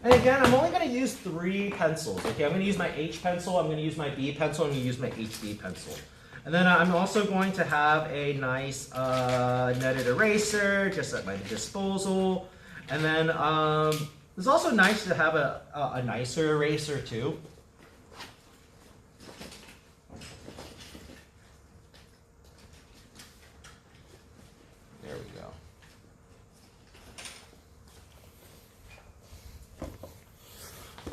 And again, I'm only going to use 3 pencils. Okay, I'm going to use my H pencil, I'm going to use my B pencil, I'm going to use my HB pencil. And then I'm also going to have a nice netted eraser just at my disposal. And then it's also nice to have a nicer eraser too. There we go.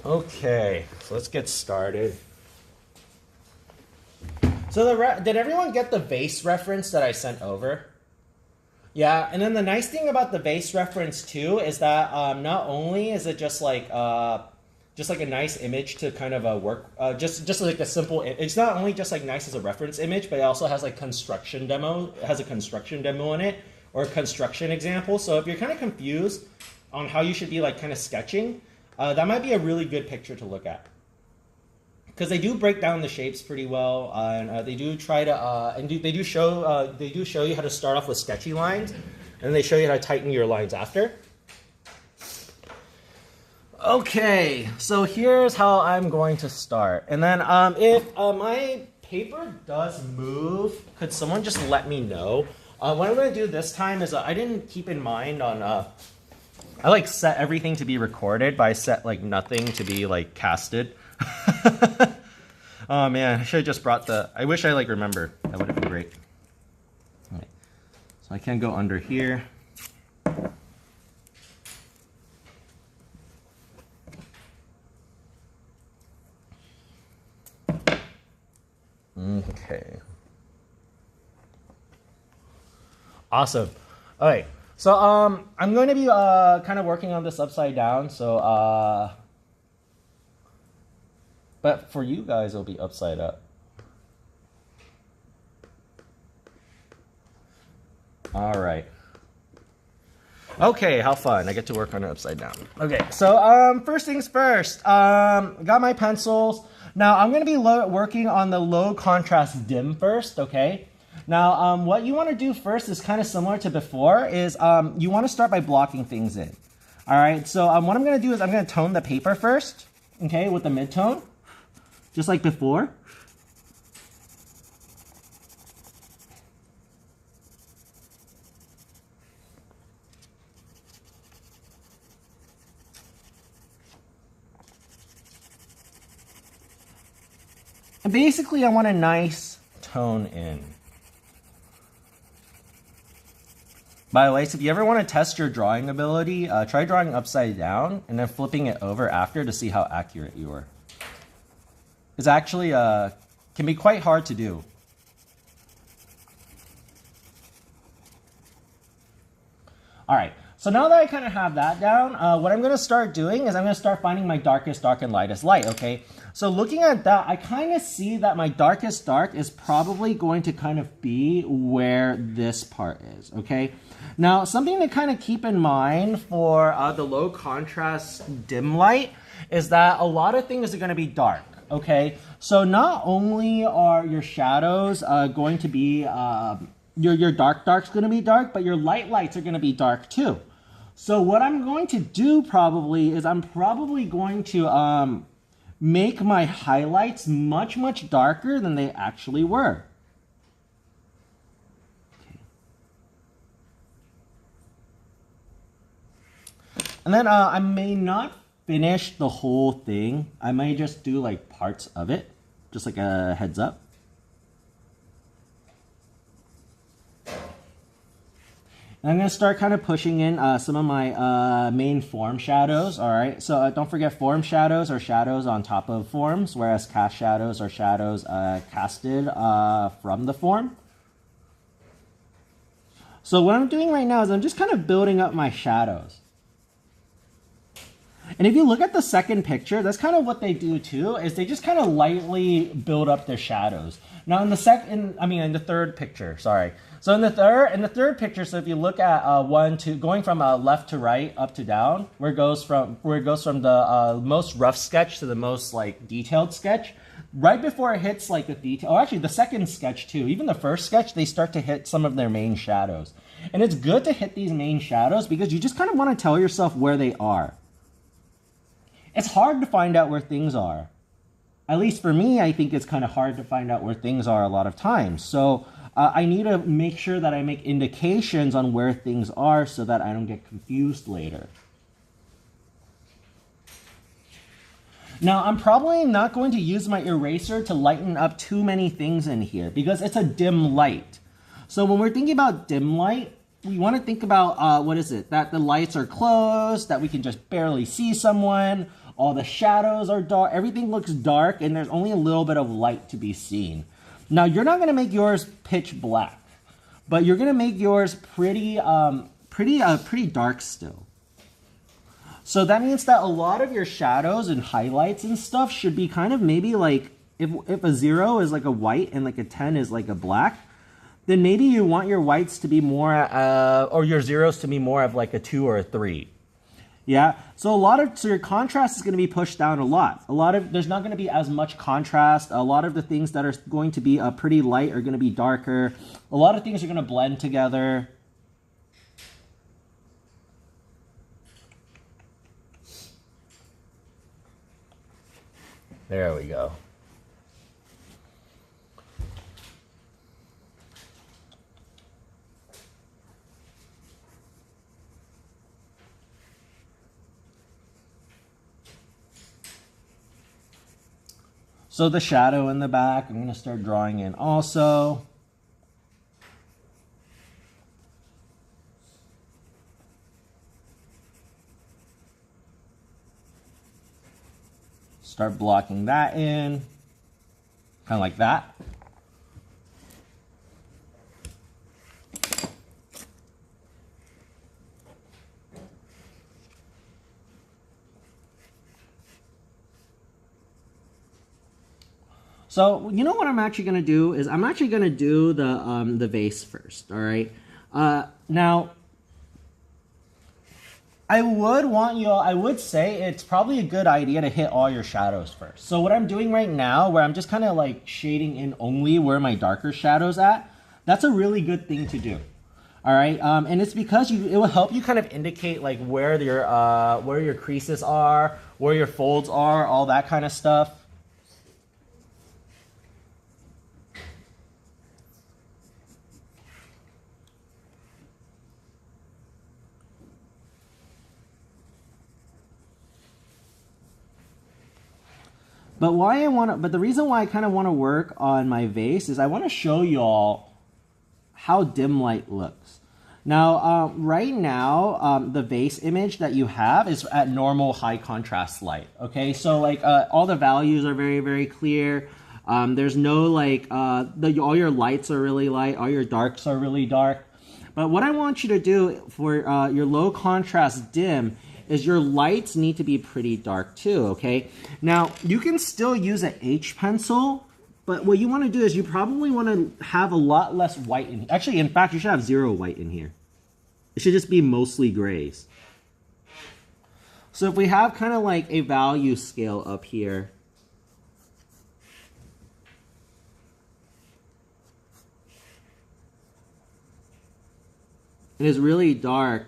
Okay, so let's get started. So did everyone get the vase reference that I sent over? Yeah, and then the nice thing about the vase reference too is that not only is it just like a nice image to kind of work, just like a simple. It's not only just like nice as a reference image, but it also has like construction demo. It has a construction demo in it or a construction example. So if you're kind of confused on how you should be like kind of sketching, that might be a really good picture to look at. Because they do break down the shapes pretty well, and they do try to, they do show you how to start off with sketchy lines, and they show you how to tighten your lines after. Okay, so here's how I'm going to start, and then if my paper does move, could someone just let me know? What I'm going to do this time is I didn't keep in mind on. I like set everything to be recorded, but I set like nothing to be like casted. Oh man, I should have just brought the. I wish I like remember. That would have been great. All right. So I can go under here. Okay. Awesome. All right. So I'm going to be kind of working on this upside down. So but for you guys, it'll be upside up. All right. Okay, how fun. I get to work on it upside down. Okay, so first things first. Got my pencils. Now, I'm going to be working on the low contrast dim first, okay? Now, what you want to do first is kind of similar to before, is you want to start by blocking things in. All right, so what I'm going to do is I'm going to tone the paper first, okay, with the mid-tone. Just like before. And basically I want a nice tone in. By the way, so if you ever want to test your drawing ability, try drawing upside down and then flipping it over after to see how accurate you are. It's actually can be quite hard to do. All right, so now that I kind of have that down, what I'm going to start doing is I'm going to start finding my darkest dark and lightest light, okay? So looking at that, I kind of see that my darkest dark is probably going to kind of be where this part is, okay? Now, something to kind of keep in mind for the low contrast dim light is that a lot of things are going to be dark. Okay, so not only are your shadows going to be, your dark's going to be dark, but your lights are going to be dark too. So what I'm going to do probably is I'm probably going to make my highlights much darker than they actually were. Okay. And then I may not finish the whole thing. I might just do like parts of it, just like a heads up. And I'm going to start kind of pushing in some of my main form shadows, all right? So don't forget, form shadows are shadows on top of forms, whereas cast shadows are shadows casted from the form. So what I'm doing right now is I'm just kind of building up my shadows. And if you look at the second picture, that's kind of what they do too, is they just kind of lightly build up their shadows. Now in the third picture, sorry. So in the third picture, so if you look at going from left to right, up to down, where it goes from the most rough sketch to the most like detailed sketch, right before it hits like the detail, or actually the second sketch too, even the first sketch, they start to hit some of their main shadows. And it's good to hit these main shadows because you just kind of want to tell yourself where they are. it's hard to find out where things are. At least for me, I think it's kind of hard to find out where things are a lot of times. So I need to make sure that I make indications on where things are so that I don't get confused later. Now, I'm probably not going to use my eraser to lighten up too many things in here because it's a dim light. So when we're thinking about dim light, we want to think about, what is it? That the lights are closed, that we can just barely see someone, all the shadows are dark, everything looks dark, and there's only a little bit of light to be seen. Now, you're not going to make yours pitch black, but you're going to make yours pretty dark still. So that means that a lot of your shadows and highlights and stuff should be kind of maybe like, if a 0 is like a white and like a 10 is like a black, then maybe you want your whites to be more, or your zeros to be more of like a 2 or a 3. Yeah, so your contrast is going to be pushed down a lot. There's not going to be as much contrast. A lot of the things that are going to be pretty light are going to be darker. A lot of things are going to blend together. There we go. So the shadow in the back, I'm going to start drawing in also. Start blocking that in, kind of like that. So you know what I'm actually going to do is I'm actually going to do the vase first. All right. Now, I would say it's probably a good idea to hit all your shadows first. So what I'm doing right now, where I'm just kind of like shading in only where my darker shadows at, that's a really good thing to do. All right, and it's because it will help you kind of indicate like where your creases are, where your folds are, all that kind of stuff. But the reason why I kind of want to work on my vase is I want to show y'all how dim light looks. Now, right now, the vase image that you have is at normal high contrast light. Okay, so like all the values are very, very clear. There's no like, all your lights are really light, all your darks are really dark. But what I want you to do for your low contrast dim is your lights need to be pretty dark too, okay? Now, you can still use an H pencil, but what you want to do is you probably want to have a lot less white in here. Actually, in fact, you should have 0 white in here. It should just be mostly grays. So if we have kind of like a value scale up here, it is really dark.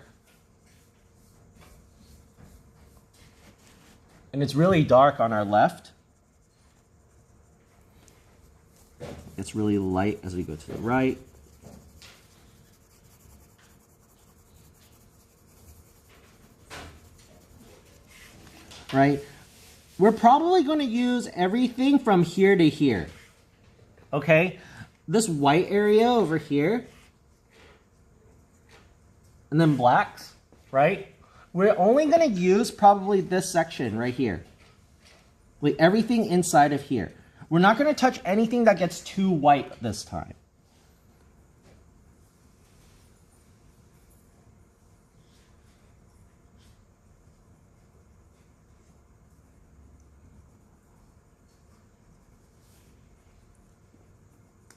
And it's really dark on our left. It's really light as we go to the right. Right? We're probably going to use everything from here to here. Okay? This white area over here. And then blacks, right? We're only going to use probably this section right here. Like everything inside of here. We're not going to touch anything that gets too white this time.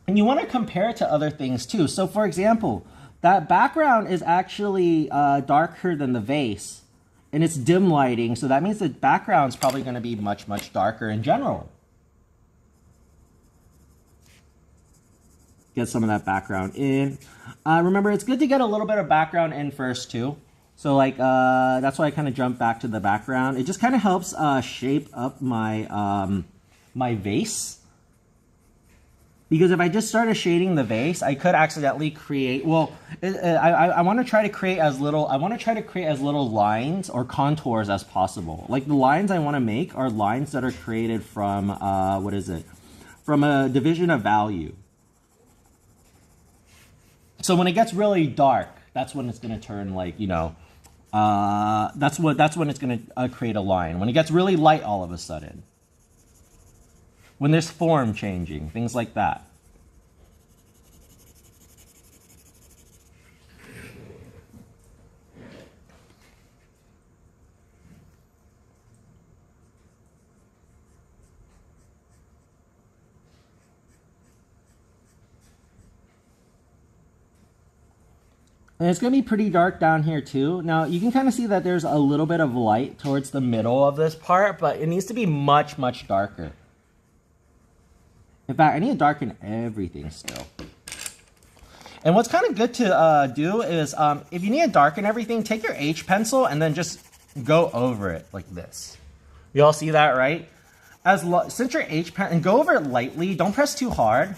And you want to compare it to other things too. So for example, that background is actually darker than the vase, and it's dim lighting, so that means the background's probably going to be much, much darker in general. Get some of that background in. Remember, it's good to get a little bit of background in first too. So like, that's why I kind of jump back to the background. It just kind of helps shape up my, my vase. Because if I just started shading the vase, I could accidentally create, well, I want to try to create as little, lines or contours as possible. Like the lines I want to make are lines that are created from, what is it? From a division of value. So when it gets really dark, that's when it's going to turn like, you know, that's when it's going to create a line. When it gets really light all of a sudden. When there's form changing, things like that. And it's going to be pretty dark down here too. Now you can kind of see that there's a little bit of light towards the middle of this part, but it needs to be much, much darker. In fact, I need to darken everything still. And what's kind of good to do is, if you need to darken everything, take your H pencil and then just go over it like this. You all see that, right? Since your H pen, and go over it lightly, don't press too hard.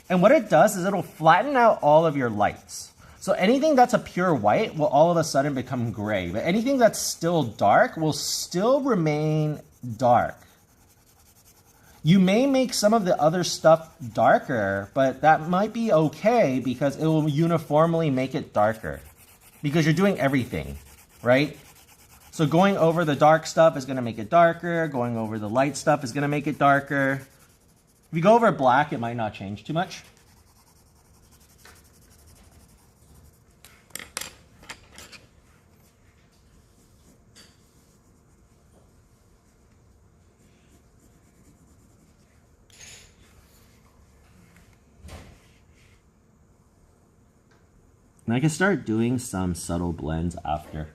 And what it does is it'll flatten out all of your lights. So anything that's a pure white will all of a sudden become gray, but anything that's still dark will still remain dark. You may make some of the other stuff darker, but that might be okay because it will uniformly make it darker because you're doing everything, right? So going over the dark stuff is going to make it darker. Going over the light stuff is going to make it darker. If you go over black, it might not change too much. And I can start doing some subtle blends after.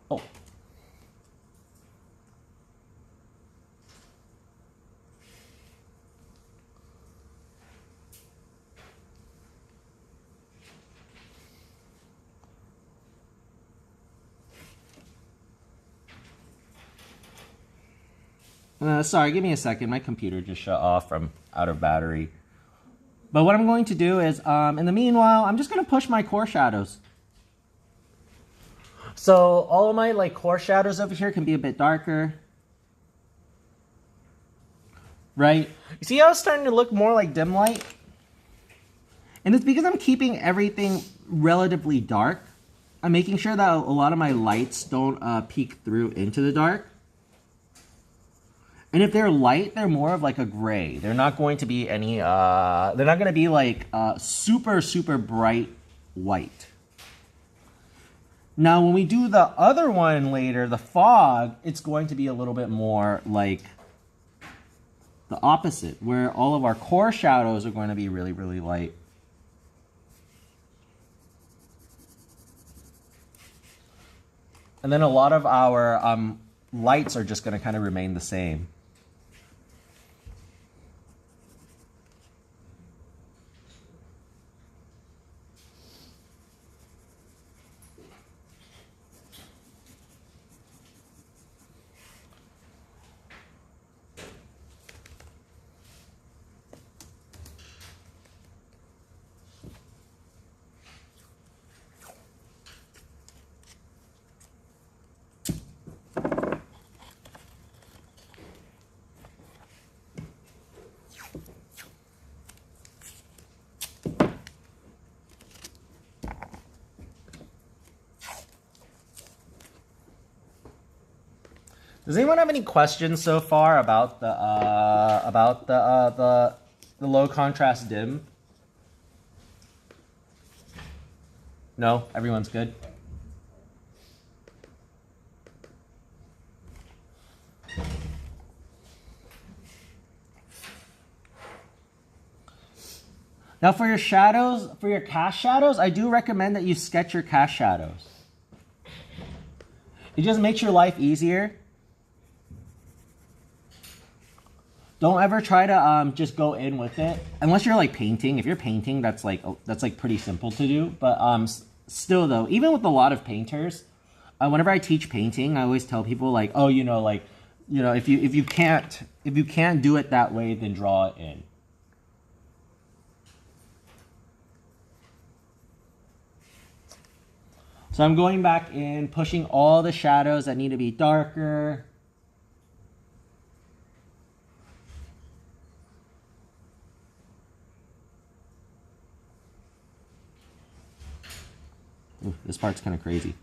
Oh. Sorry, give me a second. My computer just shut off from out of battery. But what I'm going to do is, in the meanwhile, I'm just going to push my core shadows. So all of my like core shadows over here can be a bit darker. Right? You see how it's starting to look more like dim light? And it's because I'm keeping everything relatively dark. I'm making sure that a lot of my lights don't peek through into the dark. And if they're light, they're more of like a gray. They're not going to be any, they're not going to be like super, super bright white. Now, when we do the other one later, the fog, it's going to be a little bit more like the opposite, where all of our core shadows are going to be really, really light. And then a lot of our lights are just going to kind of remain the same. Does anyone have any questions so far about the low contrast dim? No, everyone's good. Now for your shadows, for your cast shadows, I do recommend that you sketch your cast shadows. It just makes your life easier. Don't ever try to just go in with it unless you're like painting. If you're painting, that's like pretty simple to do. But still though, even with a lot of painters, whenever I teach painting, I always tell people like, oh, if you can't do it that way, then draw it in. So I'm going back in, pushing all the shadows that need to be darker. Ooh, this part's kind of crazy.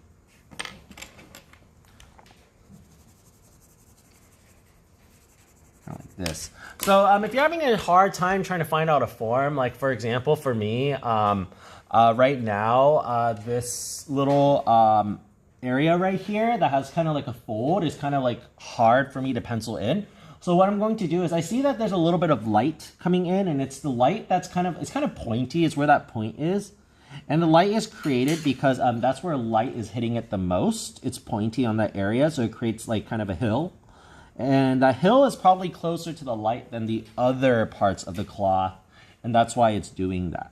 Kind of like this. So if you're having a hard time trying to find out a form, like for example, for me, right now, this little area right here that has kind of like a fold is kind of like hard for me to pencil in. So what I'm going to do is I see that there's a little bit of light coming in, and it's the light that's kind of pointy. It's where that point is. And the light is created because that's where light is hitting it the most. It's pointy on that area, so it creates like kind of a hill. And that hill is probably closer to the light than the other parts of the cloth, and that's why it's doing that.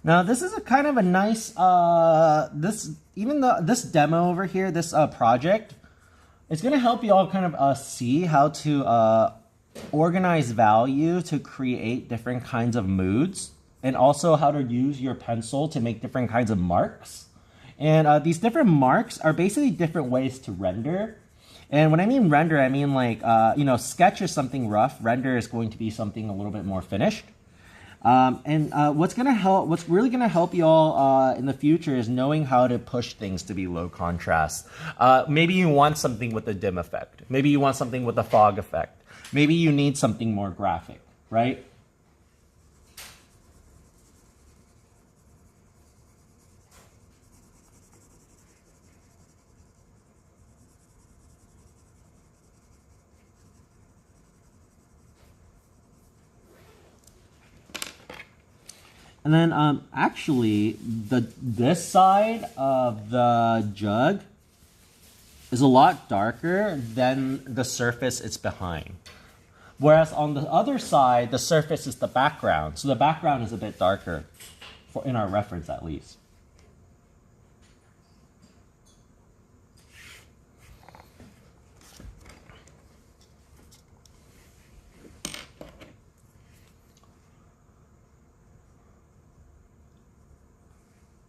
Now this is a kind of a nice, this demo over here, this project, it's going to help you all kind of see how to organize value to create different kinds of moods, and also how to use your pencil to make different kinds of marks. And these different marks are basically different ways to render. And when I mean render, I mean like, sketch is something rough, render is going to be something a little bit more finished. What's really gonna help you all in the future is knowing how to push things to be low contrast. Maybe you want something with a dim effect. Maybe you want something with a fog effect. Maybe you need something more graphic, right? And then actually, this side of the jug is a lot darker than the surface it's behind. Whereas on the other side, the surface is the background. So the background is a bit darker, in our reference at least.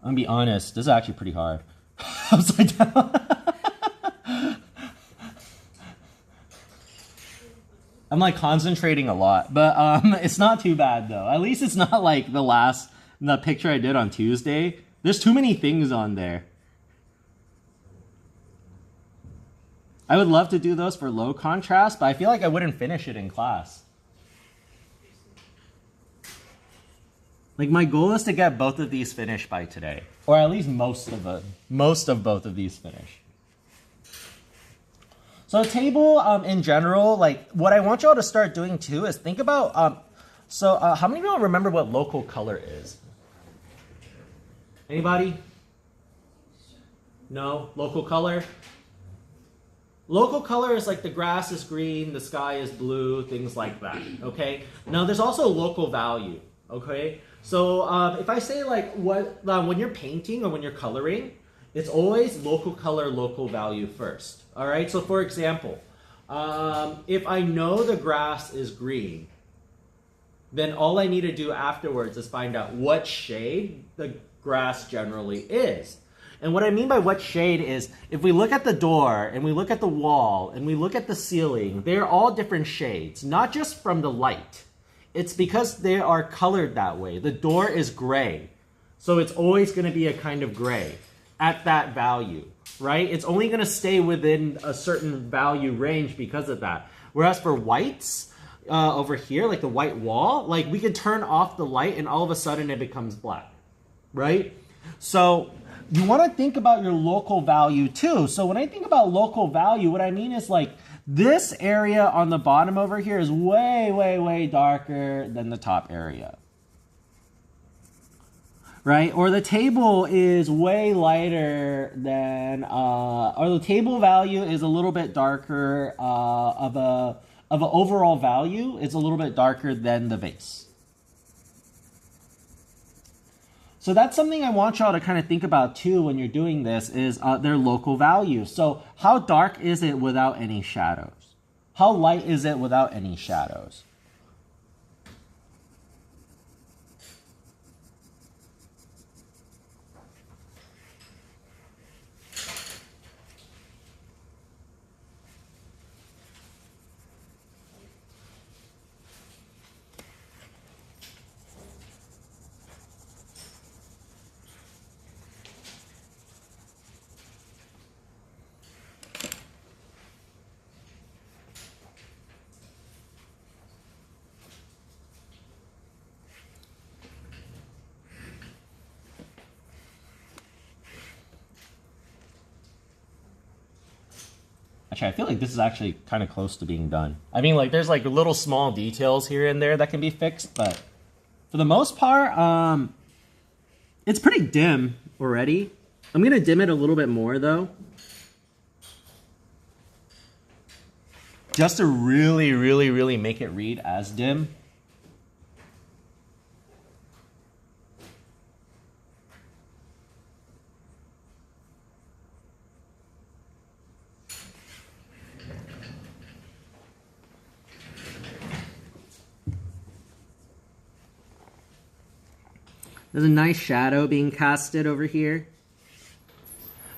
I'm gonna be honest, this is actually pretty hard. Upside down. I'm like concentrating a lot, but it's not too bad though. At least it's not like the picture I did on Tuesday. There's too many things on there. I would love to do those for low contrast, but I feel like I wouldn't finish it in class. Like my goal is to get both of these finished by today, or at least most of both of these finished. So table in general, like what I want y'all to start doing too is think about, how many of y'all remember what local color is? Anybody? No? Local color? Local color is like the grass is green, the sky is blue, things like that, okay? Now there's also local value, okay? So if I say like when you're painting or when you're coloring, it's always local color, local value first, all right? So for example, if I know the grass is green, then all I need to do afterwards is find out what shade the grass generally is. And what I mean by what shade is, if we look at the door and we look at the wall and we look at the ceiling, they're all different shades, not just from the light. It's because they are colored that way. The door is gray, so it's always going to be a kind of gray at that value, right? It's only going to stay within a certain value range because of that. Whereas for whites, over here, like the white wall, like we can turn off the light and all of a sudden it becomes black, right? So you want to think about your local value too. So when I think about local value, what I mean is like this area on the bottom over here is way, way, way darker than the top area, right? Or the table is way lighter than, or the table value is a little bit darker of an overall value. It's a little bit darker than the vase. So that's something I want y'all to kind of think about too when you're doing this is their local value. So how dark is it without any shadows? How light is it without any shadows? Actually, I feel like this is actually kind of close to being done. I mean, like, there's like little small details here and there that can be fixed, but for the most part, it's pretty dim already. I'm gonna dim it a little bit more though, just to really, really, really make it read as dim. There's a nice shadow being casted over here.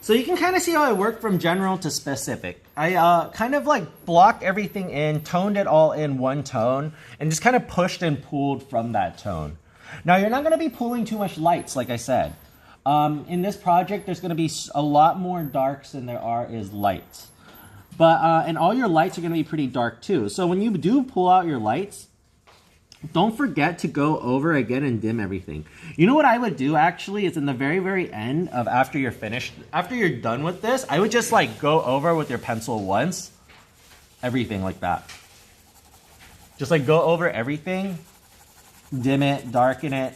So you can kind of see how I work from general to specific. I kind of like blocked everything in, toned it all in one tone, and just kind of pushed and pulled from that tone. Now you're not going to be pulling too much lights, like I said. In this project, there's going to be a lot more darks than there is lights. But, and all your lights are going to be pretty dark too. So when you do pull out your lights, don't forget to go over again and dim everything. You know what I would do actually is in the very, very end of after you're finished, after you're done with this, I would just like go over with your pencil once, everything like that. Just like go over everything, dim it, darken it.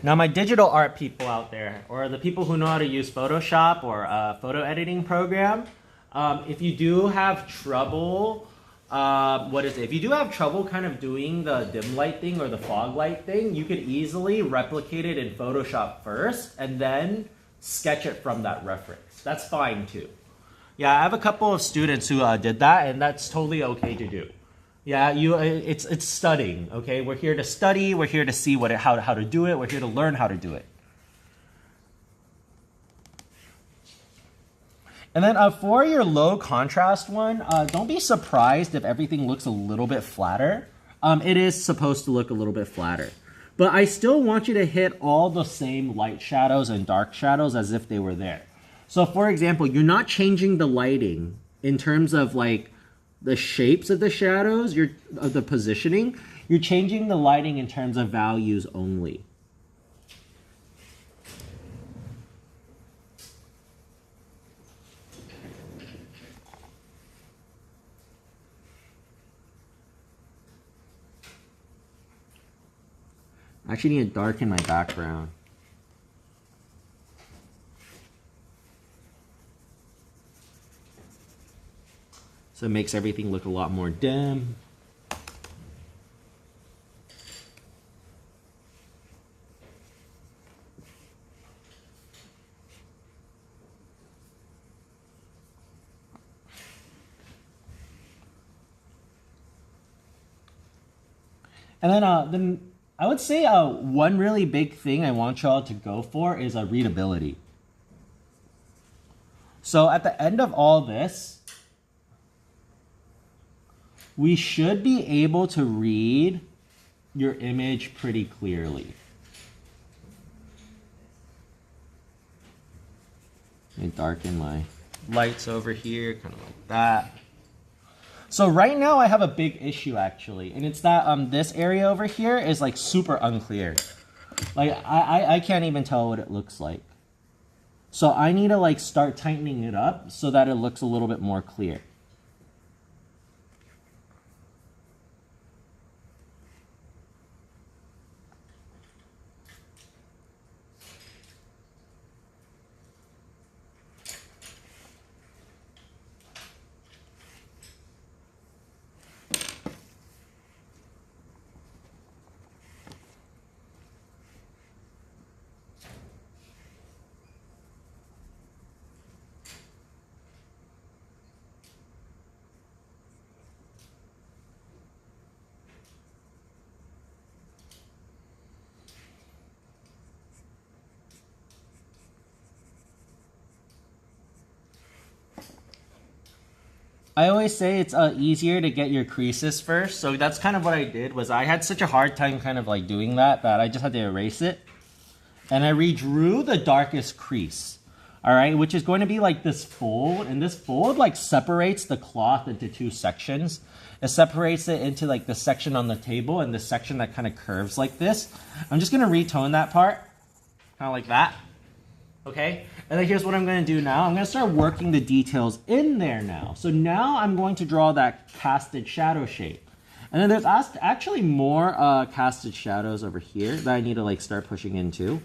Now my digital art people out there, or the people who know how to use Photoshop or a photo editing program, if you do have trouble, if you do have trouble kind of doing the dim light thing or the fog light thing, you could easily replicate it in Photoshop first and then sketch it from that reference. That's fine too. Yeah, I have a couple of students who did that, and that's totally okay to do. Yeah, it's studying. Okay, we're here to study. We're here to see how to do it. We're here to learn how to do it. And then for your low contrast one, don't be surprised if everything looks a little bit flatter. It is supposed to look a little bit flatter. But I still want you to hit all the same light shadows and dark shadows as if they were there. So for example, you're not changing the lighting in terms of like the shapes of the shadows, of the positioning. You're changing the lighting in terms of values only. I actually need to darken my background. So it makes everything look a lot more dim. And then I would say one really big thing I want y'all to go for is readability. So at the end of all this, we should be able to read your image pretty clearly. Let me darken my lights over here, kind of like that. So right now I have a big issue actually, and it's that this area over here is like super unclear. Like I can't even tell what it looks like. So I need to like start tightening it up so that it looks a little bit more clear. I always say it's easier to get your creases first. So that's kind of what I did. Was I had such a hard time kind of like doing that I just had to erase it. And I redrew the darkest crease. All right, which is going to be like this fold. And this fold like separates the cloth into two sections. It separates it into like the section on the table and the section that kind of curves like this. I'm just going to retone that part. Kind of like that. Okay, and then here's what I'm going to do now. I'm going to start working the details in there now. So now I'm going to draw that casted shadow shape. And then there's actually more casted shadows over here that I need to like start pushing into.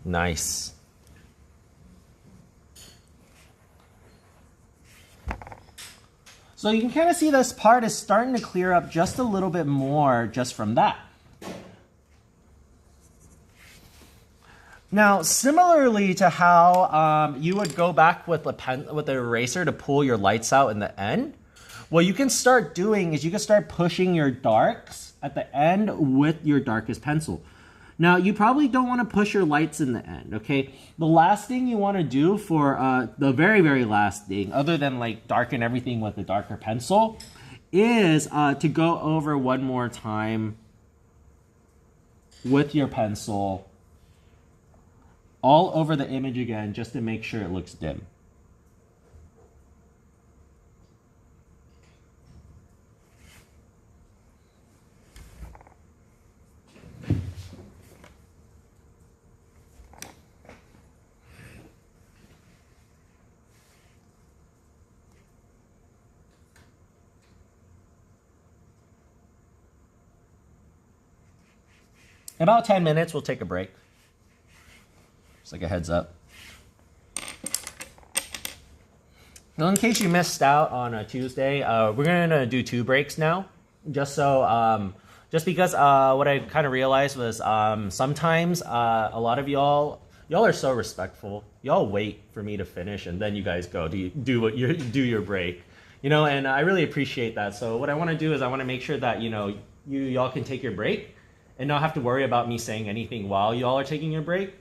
Nice. So you can kind of see this part is starting to clear up just a little bit more just from that. Now, similarly to how you would go back with the eraser to pull your lights out in the end, what you can start doing is you can start pushing your darks at the end with your darkest pencil. Now, you probably don't want to push your lights in the end, okay? The last thing you want to do for the very, very last thing, other than like darken everything with a darker pencil, is to go over one more time with your pencil all over the image again, just to make sure it looks dim. In about 10 minutes, we'll take a break. Just like a heads up. Well, in case you missed out on a Tuesday, we're gonna do 2 breaks now. Just because what I kind of realized was sometimes a lot of y'all are so respectful. Y'all wait for me to finish and then you guys go do your break, you know. And I really appreciate that. So what I want to do is I want to make sure that y'all can take your break and not have to worry about me saying anything while y'all are taking your break.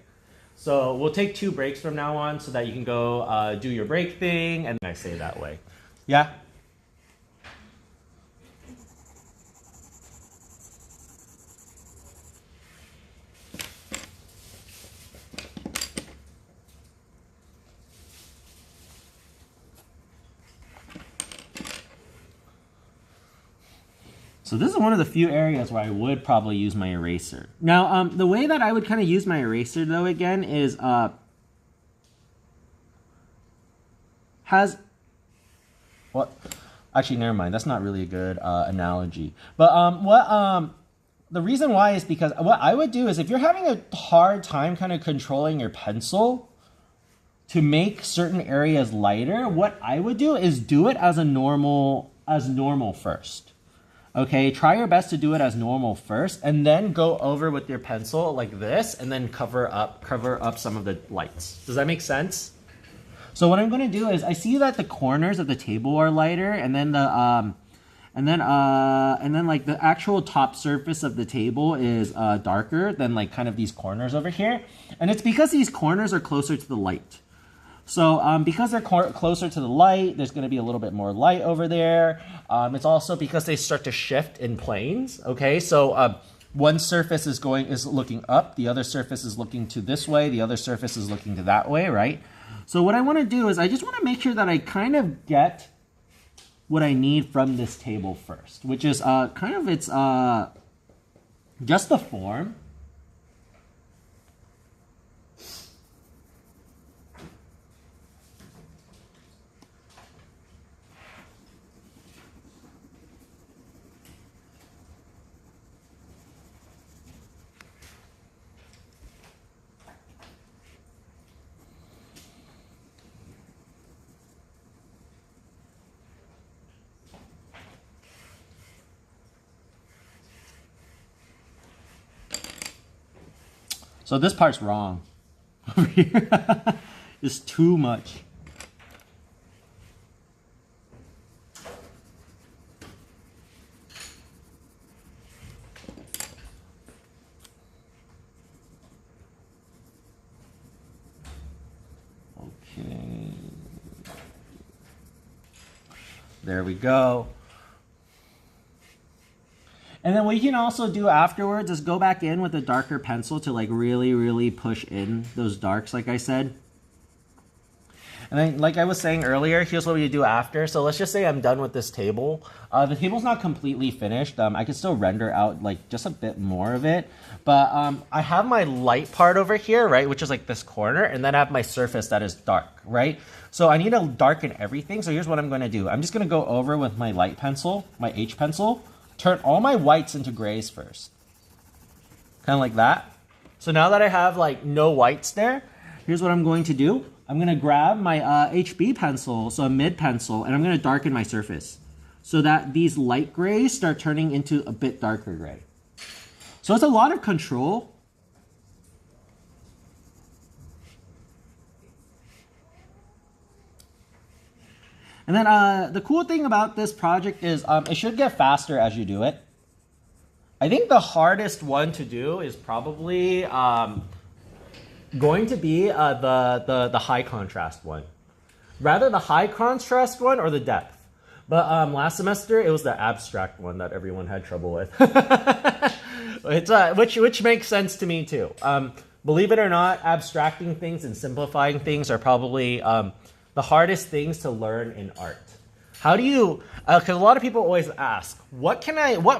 So we'll take 2 breaks from now on so that you can go do your break thing, and I say that way. Yeah. So this is one of the few areas where I would probably use my eraser. Now, the way that I would kind of use my eraser, though, again, is actually, never mind. That's not really a good analogy. But the reason why is because what I would do is if you're having a hard time kind of controlling your pencil to make certain areas lighter, what I would do is do it as normal first. Okay, try your best to do it as normal first, and then go over with your pencil like this, and then cover up some of the lights. Does that make sense? So what I'm going to do is I see that the corners of the table are lighter, and then like the actual top surface of the table is darker than like kind of these corners over here, and it's because these corners are closer to the light. So because they're closer to the light, there's going to be a little bit more light over there. It's also because they start to shift in planes. Okay, so one surface is looking up, the other surface is looking to this way, the other surface is looking to that way, right? So what I want to do is I just want to make sure that I kind of get what I need from this table first, which is it's just the form. So this part's wrong. Over here is too much. Okay. There we go. And then what you can also do afterwards is go back in with a darker pencil to like really, really push in those darks, like I said. And then, like I was saying earlier, here's what we do after. So let's just say I'm done with this table. The table's not completely finished. I can still render out like just a bit more of it. But I have my light part over here, right, which is like this corner, and then I have my surface that is dark, right? So I need to darken everything. So here's what I'm going to do. I'm just going to go over with my light pencil, my H pencil, turn all my whites into grays first. Kind of like that. So now that I have like no whites there, here's what I'm going to do. I'm going to grab my HB pencil, so a mid pencil, and I'm going to darken my surface so that these light grays start turning into a bit darker gray. So it's a lot of control. And then the cool thing about this project is it should get faster as you do it. I think the hardest one to do is probably going to be the high contrast one. Rather the high contrast one or the depth. But last semester it was the abstract one that everyone had trouble with. It's which makes sense to me too. Believe it or not, abstracting things and simplifying things are probably the hardest things to learn in art. How do you, because a lot of people always ask, what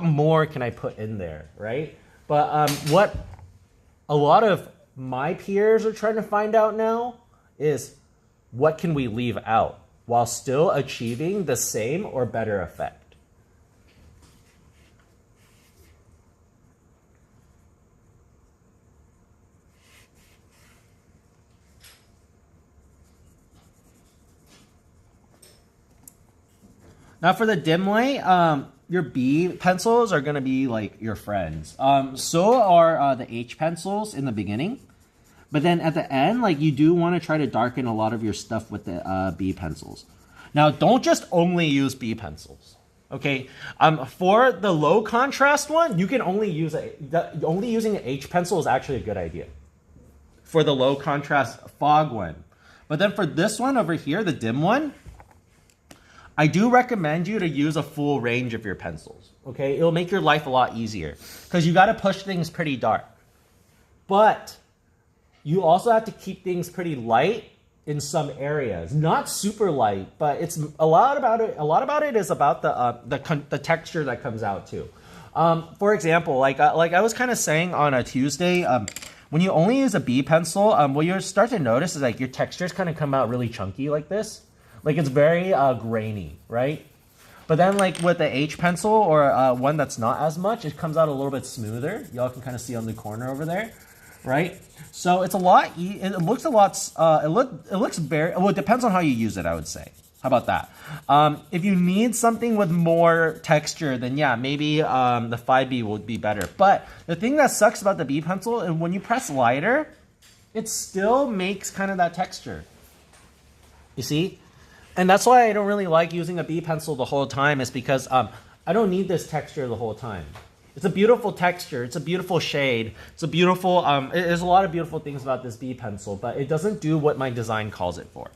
more can I put in there, right? But what a lot of my peers are trying to find out now is what can we leave out while still achieving the same or better effect? Now for the dim light, your B pencils are going to be like your friends. So are the H pencils in the beginning. But then at the end, like you do want to try to darken a lot of your stuff with the B pencils. Now, don't just only use B pencils. Okay, for the low contrast one, you can only use only using an H pencil is actually a good idea for the low contrast fog one. But then for this one over here, the dim one, I do recommend you to use a full range of your pencils. Okay, it'll make your life a lot easier because you got to push things pretty dark. But you also have to keep things pretty light in some areas, not super light, but it's a lot about it. A lot about it is about the texture that comes out too. For example, like I was kind of saying on a Tuesday, when you only use a B pencil, what you start to notice is like your textures kind of come out really chunky like this, like it's very grainy, right? But then like with the H pencil or one that's not as much, it comes out a little bit smoother. Y'all can kind of see on the corner over there, right? So it's a lot. It looks a lot. It looks very. Well, it depends on how you use it, I would say. How about that? If you need something with more texture, then yeah, maybe the 5B would be better. But the thing that sucks about the B pencil is when you press lighter, it still makes kind of that texture. You see, and that's why I don't really like using a B pencil the whole time. Is because I don't need this texture the whole time. It's a beautiful texture. It's a beautiful shade. It's a beautiful, there's a lot of beautiful things about this B pencil, but it doesn't do what my design calls it for.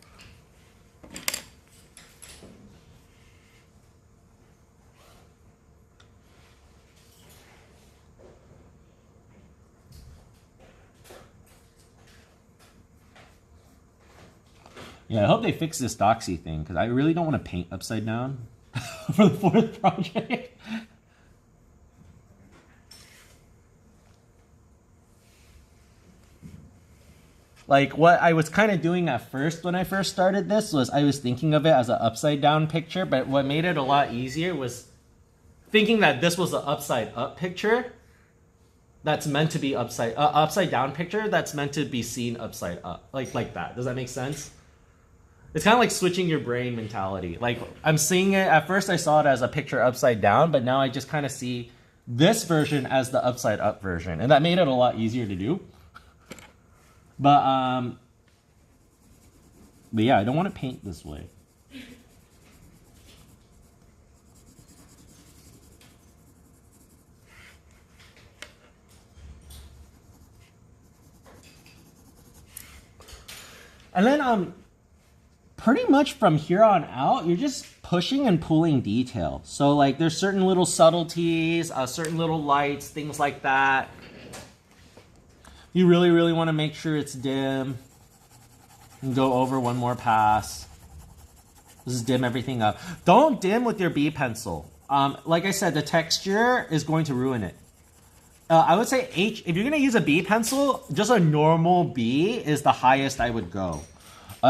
Yeah, I hope they fix this doxy thing because I really don't want to paint upside down for the 4th project. Like what I was kind of doing at first when I first started this was I was thinking of it as an upside down picture, but what made it a lot easier was thinking that this was an upside up picture that's meant to be upside down picture that's meant to be seen upside up, like that. Does that make sense? It's kind of like switching your brain mentality. Like I'm seeing it, at first I saw it as a picture upside down, but now I just kind of see this version as the upside up version. And that made it a lot easier to do. But yeah, I don't want to paint this way. And then pretty much from here on out, you're just pushing and pulling detail. So like there's certain little subtleties, certain little lights, things like that. You really, really want to make sure it's dim. And go over one more pass. Just dim everything up. Don't dim with your B pencil. Like I said, the texture is going to ruin it. I would say H, if you're going to use a B pencil, just a normal B is the highest I would go.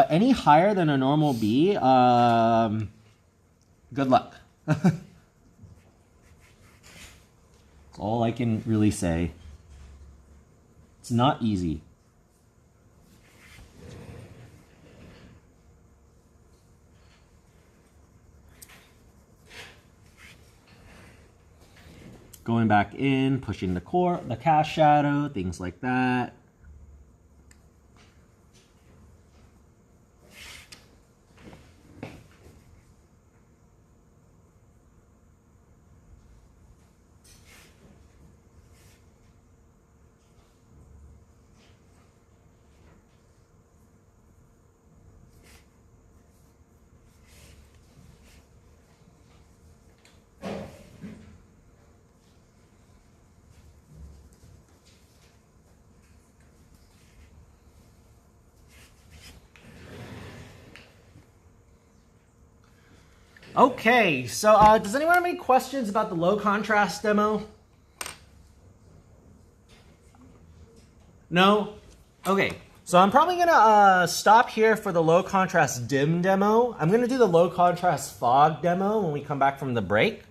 Any higher than a normal B, good luck. That's all I can really say. It's not easy. Going back in, pushing the cast shadow, things like that. Okay, so does anyone have any questions about the low contrast demo? No? Okay, so I'm probably gonna stop here for the low contrast dim demo. I'm gonna do the low contrast fog demo when we come back from the break.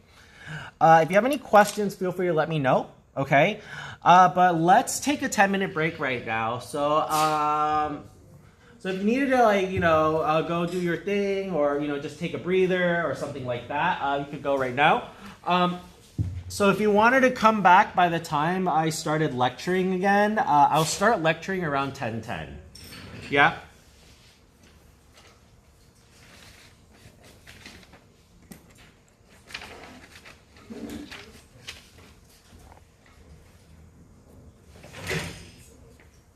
If you have any questions, feel free to let me know, okay? But let's take a 10-minute break right now. So So if you needed to, like, you know, go do your thing, or, you know, just take a breather or something like that, you could go right now. So if you wanted to come back by the time I started lecturing again, I'll start lecturing around 10:10. Yeah?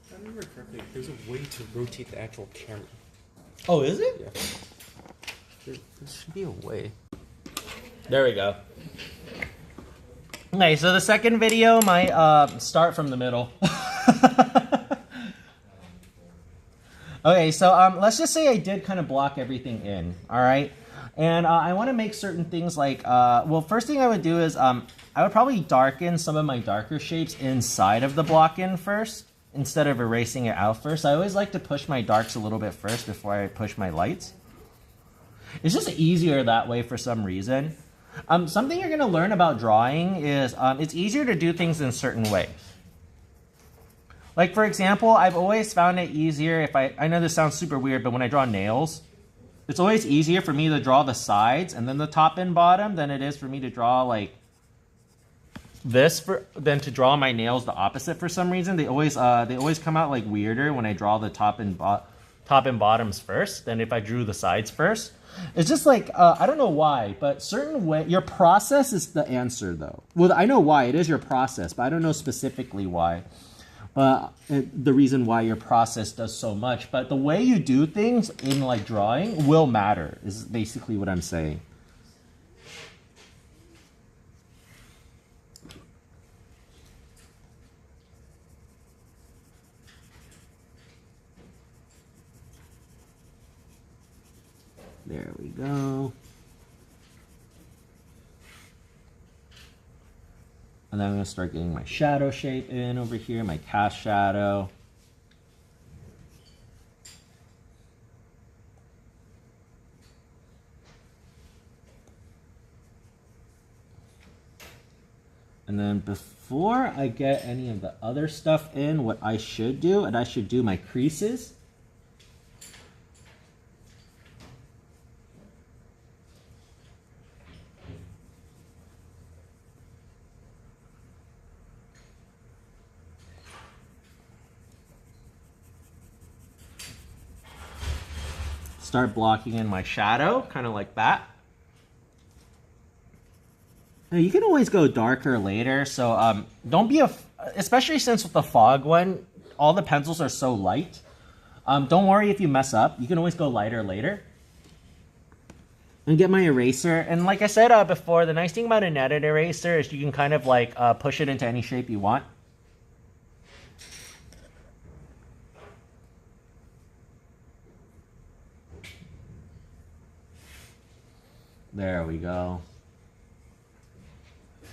If I remember correctly, there's a way to rotate the actual camera. Oh, is it? Yeah. There should be a way. There we go. Okay, so the second video might start from the middle. Okay, so let's just say I did kind of block everything in, all right? And I want to make certain things like, well, first thing I would do is I would probably darken some of my darker shapes inside of the block in first, instead of erasing it out first. I always like to push my darks a little bit first before I push my lights. It's just easier that way for some reason. Something you're going to learn about drawing is it's easier to do things in certain ways. Like, for example, I've always found it easier if I know this sounds super weird, but when I draw nails, it's always easier for me to draw the sides and then the top and bottom than it is for me to draw like this than to draw my nails the opposite for some reason. They always come out like weirder when I draw the top and bottoms first than if I drew the sides first. It's just like, I don't know why, but certain way, your process is the answer though. Well, I know why, it is your process, but I don't know specifically why. The reason why your process does so much, but the way you do things in like drawing will matter, is basically what I'm saying. There we go. And then I'm going to start getting my shadow shape in over here, my cast shadow. And then before I get any of the other stuff in, what I should do, and I should do my creases. Start blocking in my shadow, kind of like that. Now, you can always go darker later, so don't be especially since with the fog one, all the pencils are so light. Don't worry if you mess up. You can always go lighter later. And get my eraser. And like I said before, the nice thing about a netted eraser is you can kind of like push it into any shape you want. There we go.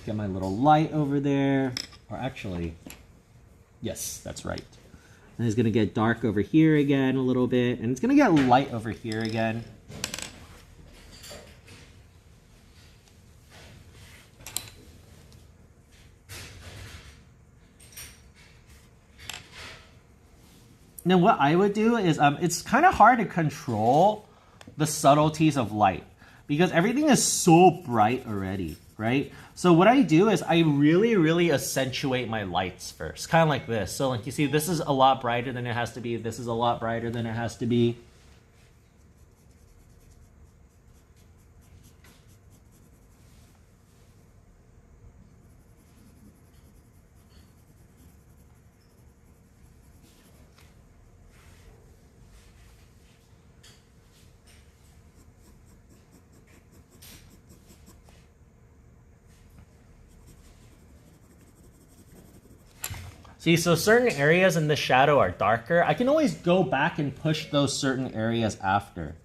Get my little light over there. Or actually, yes, that's right. And it's going to get dark over here again a little bit. And it's going to get light over here again. Now what I would do is, it's kind of hard to control the subtleties of light because everything is so bright already, right? So what I do is I really accentuate my lights first, kind of like this. So like you see, this is a lot brighter than it has to be. This is a lot brighter than it has to be. See, so certain areas in the shadow are darker. I can always go back and push those certain areas after.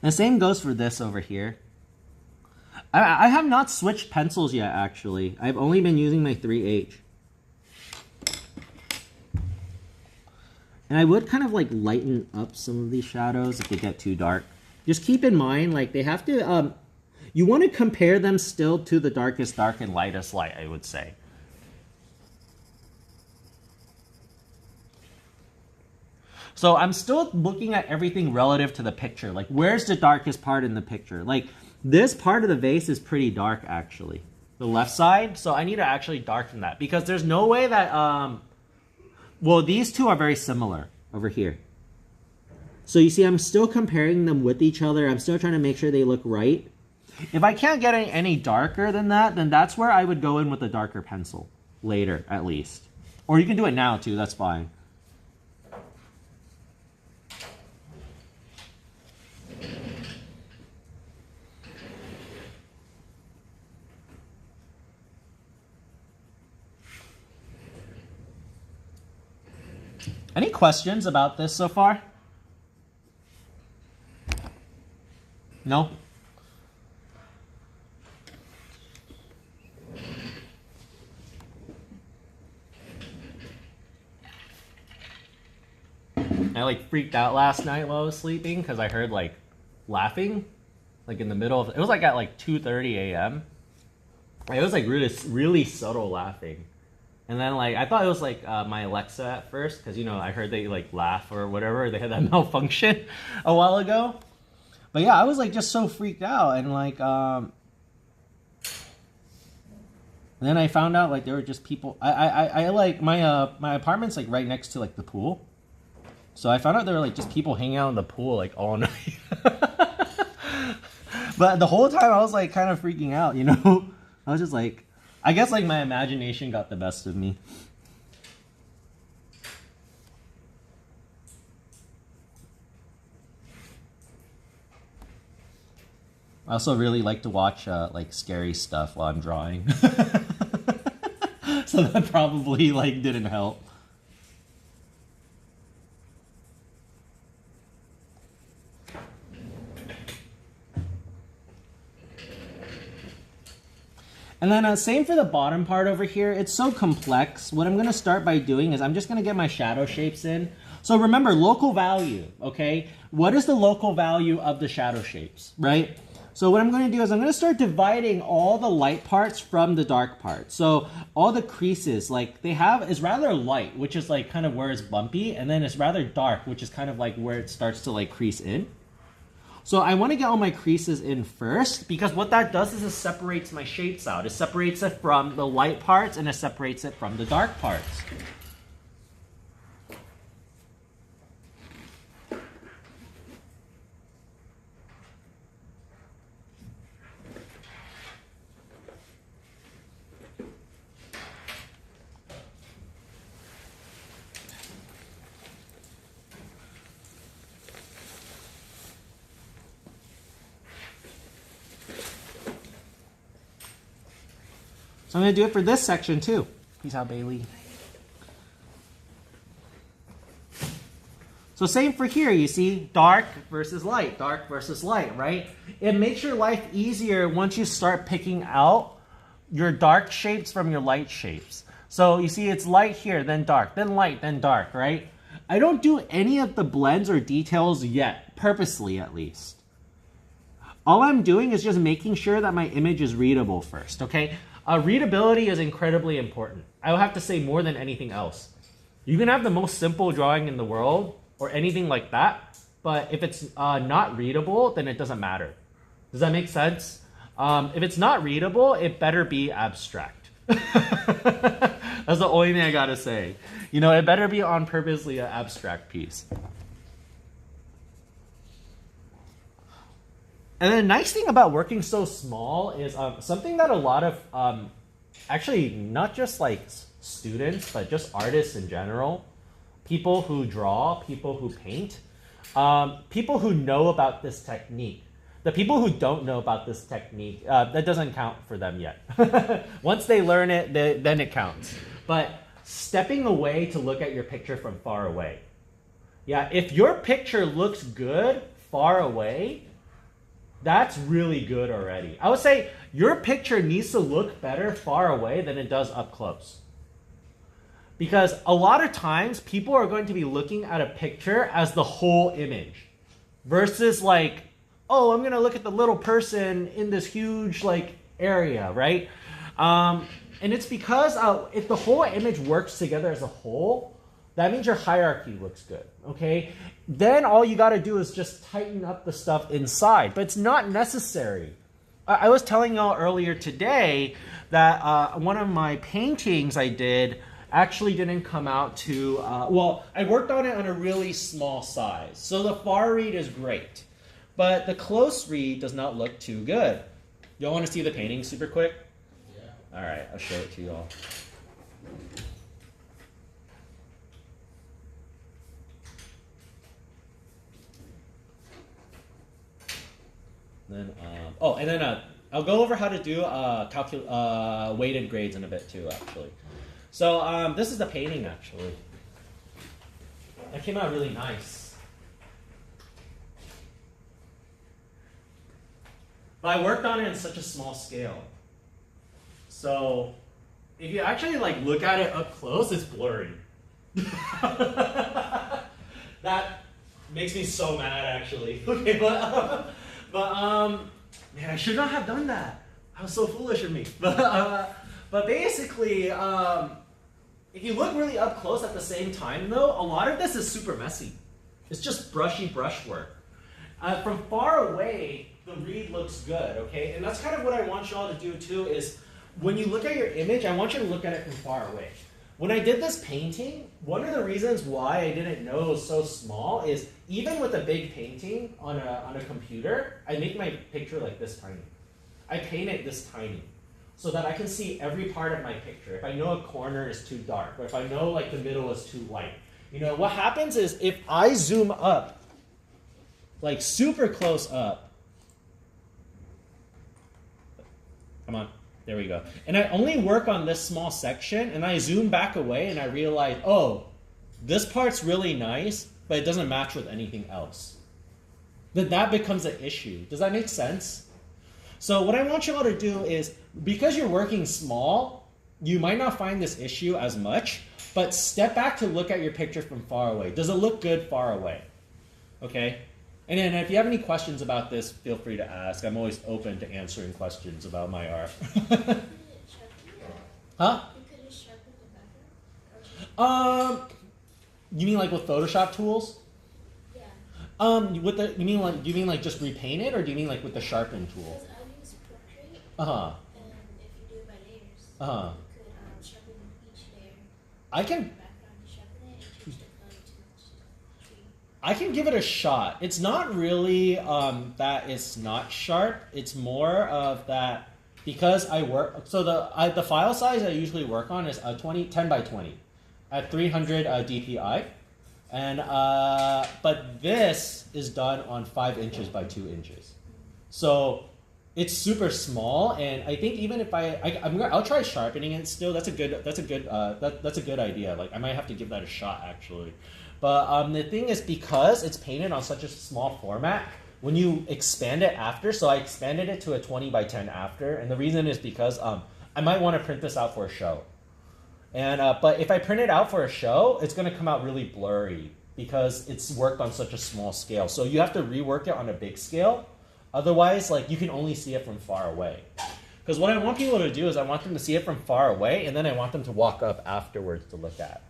And the same goes for this over here. I have not switched pencils yet, actually. I've only been using my 3H. And I would kind of like lighten up some of these shadows if they get too dark. just keep in mind, like they have to, you want to compare them still to the darkest dark and lightest light, I would say. So I'm still looking at everything relative to the picture. Like, where's the darkest part in the picture? Like, this part of the vase is pretty dark, actually. The left side. So I need to actually darken that. Because there's no way that, well, these two are very similar over here. So you see, I'm still comparing them with each other. I'm still trying to make sure they look right. If I can't get any darker than that, then that's where I would go in with a darker pencil. Later, at least. Or you can do it now, too. That's fine. Any questions about this so far? No? I like freaked out last night while I was sleeping because I heard like laughing like in the middle of it was like at like 2:30 a.m. It was like really subtle laughing. And then, like, I thought it was, like, my Alexa at first, because, you know, I heard they, like, laugh or whatever. They had that malfunction a while ago. But, yeah, I was, like, just so freaked out. And, like, and then I found out, like, there were just people. I like, my apartment's, like, right next to, like, the pool. So I found out there were, like, just people hanging out in the pool, like, all night. But the whole time I was, like, kind of freaking out, you know? I was just, like... I guess, like, my imagination got the best of me. I also really like to watch, like, scary stuff while I'm drawing. So that probably, like, didn't help. And then same for the bottom part over here. It's so complex. What I'm going to start by doing is I'm just going to get my shadow shapes in. So remember, local value, okay? What is the local value of the shadow shapes, right? So what I'm going to do is I'm going to start dividing all the light parts from the dark parts. So all the creases, like they have, is rather light, which is like kind of where it's bumpy. And then it's rather dark, which is kind of like where it starts to like crease in. So I want to get all my creases in first, because what that does is it separates my shapes out. It separates it from the light parts, and it separates it from the dark parts. So I'm going to do it for this section too. Peace out, Bailey. So same for here, you see, dark versus light, right? It makes your life easier once you start picking out your dark shapes from your light shapes. So you see it's light here, then dark, then light, then dark, right? I don't do any of the blends or details yet, purposely at least. All I'm doing is just making sure that my image is readable first, okay? Readability is incredibly important. I will have to say more than anything else. You can have the most simple drawing in the world or anything like that, but if it's not readable, then it doesn't matter. Does that make sense? If it's not readable, it better be abstract. That's the only thing I gotta say. You know, it better be on purposely an abstract piece. And the nice thing about working so small is something that a lot of, actually not just like students, but just artists in general, people who draw, people who paint, people who know about this technique. The people who don't know about this technique, that doesn't count for them yet. Once they learn it, then it counts. But stepping away to look at your picture from far away. Yeah, if your picture looks good far away, that's really good already. I would say your picture needs to look better far away than it does up close. Because a lot of times people are going to be looking at a picture as the whole image versus like oh, I'm gonna look at the little person in this huge like area, right? And it's because if the whole image works together as a whole, that means your hierarchy looks good, okay? Then all you gotta do is just tighten up the stuff inside, but it's not necessary. I was telling y'all earlier today that one of my paintings I did actually didn't come out to, well, I worked on it on a really small size. So the far read is great, but the close read does not look too good. Y'all wanna see the painting super quick? Yeah. All right, I'll show it to y'all. Then, and then I'll go over how to do weighted grades in a bit too, actually. So this is the painting, actually. That came out really nice. But I worked on it in such a small scale. So if you actually like look at it up close, it's blurry. That makes me so mad, actually. Okay, but man, I should not have done that. That was so foolish of me. But basically, if you look really up close at the same time, though, a lot of this is super messy. It's just brushy brushwork. From far away, the read looks good, okay? And that's kind of what I want y'all to do, too, is when you look at your image, I want you to look at it from far away. When I did this painting, one of the reasons why I didn't know it was so small is even with a big painting on a computer, I make my picture like this tiny. I paint it this tiny so that I can see every part of my picture. If I know a corner is too dark, or if I know like the middle is too light. You know, what happens is if I zoom up, like super close up, come on. There we go. And I only work on this small section, and I zoom back away, and I realize, oh, this part's really nice, but it doesn't match with anything else. Then that becomes an issue. Does that make sense? So what I want you all to do is, because you're working small, you might not find this issue as much, but step back to look at your picture from far away. Does it look good far away? Okay? And then if you have any questions about this, feel free to ask. I'm always open to answering questions about my art. Huh? You mean like with Photoshop tools? Yeah. You mean like just repaint it, or do you mean like with the sharpen tool? Because I use Procreate. Uh-huh. And if you do it by layers, uh-huh. you could sharpen each layer. I can. Background, sharpen it, and change the color to the tree. I can give it a shot. It's not really that it's not sharp. It's more of that because I work. So the file size I usually work on is 10 by 20 at 300 DPI, and but this is done on 5 inches by 2 inches. So it's super small, and I think even if I'll try sharpening it still. That's a good idea. Like I might have to give that a shot actually. But the thing is, because it's painted on such a small format, when you expand it after, so I expanded it to a 20 by 10 after, and the reason is because I might want to print this out for a show. And but if I print it out for a show, it's going to come out really blurry because it's worked on such a small scale. So you have to rework it on a big scale. Otherwise, like you can only see it from far away. Because what I want people to do is I want them to see it from far away, and then I want them to walk up afterwards to look at.